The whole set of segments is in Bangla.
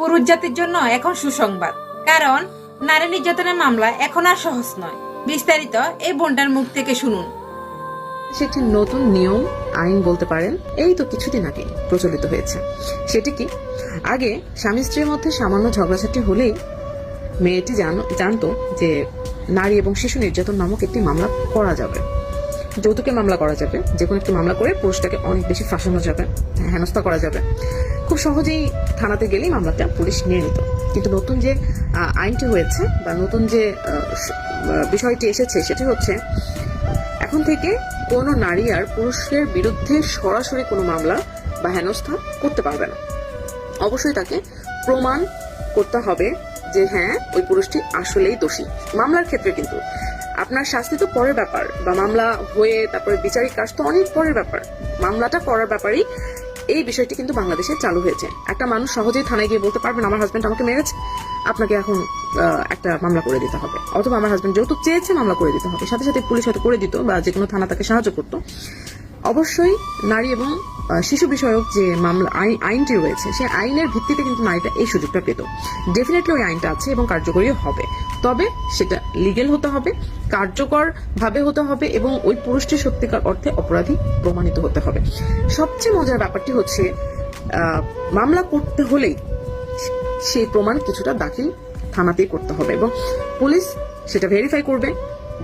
পুরুষ জাতির জন্য এখন সুসংবাদ, কারণ নারী নির্যাতনের মামলা এখন আর সহজ নয়। বিস্তারিত এই বোনটার মুখ থেকে শুনুন। সেটি নতুন নিয়ম আইন বলতে পারেন, এই তো কিছুদিন আগে প্রচলিত হয়েছে। সেটি কি, আগে স্বামী স্ত্রীর মধ্যে সামান্য ঝগড়াঝাটি হলেই মেয়েটি জানতো যে নারী এবং শিশু নির্যাতন নামক একটি মামলা করা যাবে, যৌতুকের মামলা করা যাবে, যে কোনো একটি মামলা করে পুরুষটাকে অনেক বেশি ফাঁসানো যাবে, হেনস্থা করা যাবে। খুব সহজেই থানাতে গেলেই মামলাটা পুলিশ নিয়ে নিত। কিন্তু নতুন যে আইনটি হয়েছে বা নতুন যে বিষয়টি এসেছে সেটি হচ্ছে, এখন থেকে কোনো নারী আর পুরুষের বিরুদ্ধে সরাসরি কোনো মামলা বা হেনস্থা করতে পারবে না। অবশ্যই তাকে প্রমাণ করতে হবে যে হ্যাঁ, ওই পুরুষটি আসলেই দোষী। মামলার ক্ষেত্রে কিন্তু আপনার শাস্তি তো পরের ব্যাপার, বা মামলা হয়ে তারপরে বিচারিক কাজ তো অনেক পরের ব্যাপার। মামলাটা করার ব্যাপারেই এই বিষয়টি কিন্তু বাংলাদেশে চালু হয়েছে। একটা মানুষ সহজেই থানায় গিয়ে বলতে পারবেন আমার হাজবেন্ড আমাকে মেরেছে, আপনাকে এখন একটা মামলা করে দিতে হবে, অথবা আমার হাজবেন্ড যৌতুক চেয়েছে মামলা করে দিতে হবে। সাথে সাথে পুলিশ হয়তো করে দিত, বা যে কোনো থানা তাকে সাহায্য করতো। অবশ্যই নারী এবং শিশু বিষয়ক যে মামলা আইনটি রয়েছে, সেই আইনের ভিত্তিতে কিন্তু নারীটা এই সুযোগটা পেত। ডেফিনেটলি ওই আইনটা আছে এবং কার্যকরী হবে, তবে সেটা লিগেল হতে হবে, কার্যকর ভাবে হতে হবে, এবং ওই পুরুষটি সত্যিকার অর্থে অপরাধী প্রমাণিত হতে হবে। সবচেয়ে মজার ব্যাপারটি হচ্ছে, মামলা করতে হলেই সেই প্রমাণ কিছুটা দাখিল থানাতেই করতে হবে, এবং পুলিশ সেটা ভেরিফাই করবে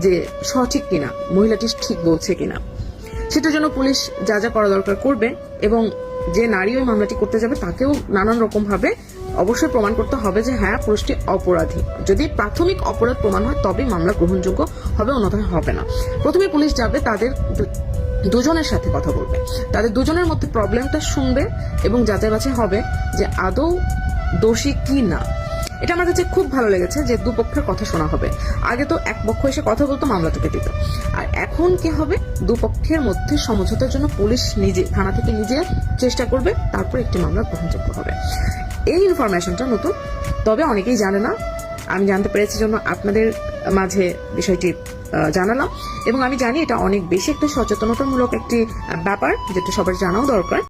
যে সঠিক কিনা, মহিলাটি ঠিক বলছে কিনা। সেটার জন্য পুলিশ যা যা করা দরকার করবে, এবং যে নারী ওই মামলাটি করতে যাবে তাকেও নানান রকম ভাবে অবশ্যই প্রমাণ করতে হবে যে হ্যাঁ, পুরুষটি অপরাধী। যদি প্রাথমিক অপরাধ প্রমাণ হয় তবেই মামলা গ্রহণযোগ্য হবে, অন্যথায় হবে না। প্রথমে পুলিশ যাবে, তাদের দুজনের সাথে কথা বলবে, তাদের দুজনের মধ্যে প্রবলেমটা শুনবে এবং যাচাই বাছাই হবে যে আদৌ দোষী কি না। এটা আমার কাছে খুব ভালো লেগেছে যে দুপক্ষের কথা শোনা হবে। আগে তো এক পক্ষ এসে কথা বলতো, মামলা টুকে দিত, আর এখন কি হবে, দুপক্ষের মধ্যে সমঝোতার জন্য পুলিশ নিজে থানা থেকে নিজে চেষ্টা করবে, তারপর একটি মামলা গ্রহণযোগ্য হবে। এই ইনফরমেশনটা নতুন, তবে অনেকেই জানে না। আমি জানতে পেরেছি জন্য আপনাদের মাঝে বিষয়টি জানালাম, এবং আমি জানি এটা অনেক বেশি একটা সচেতনতামূলক একটি ব্যাপার, যেটা সবার জানাও দরকার।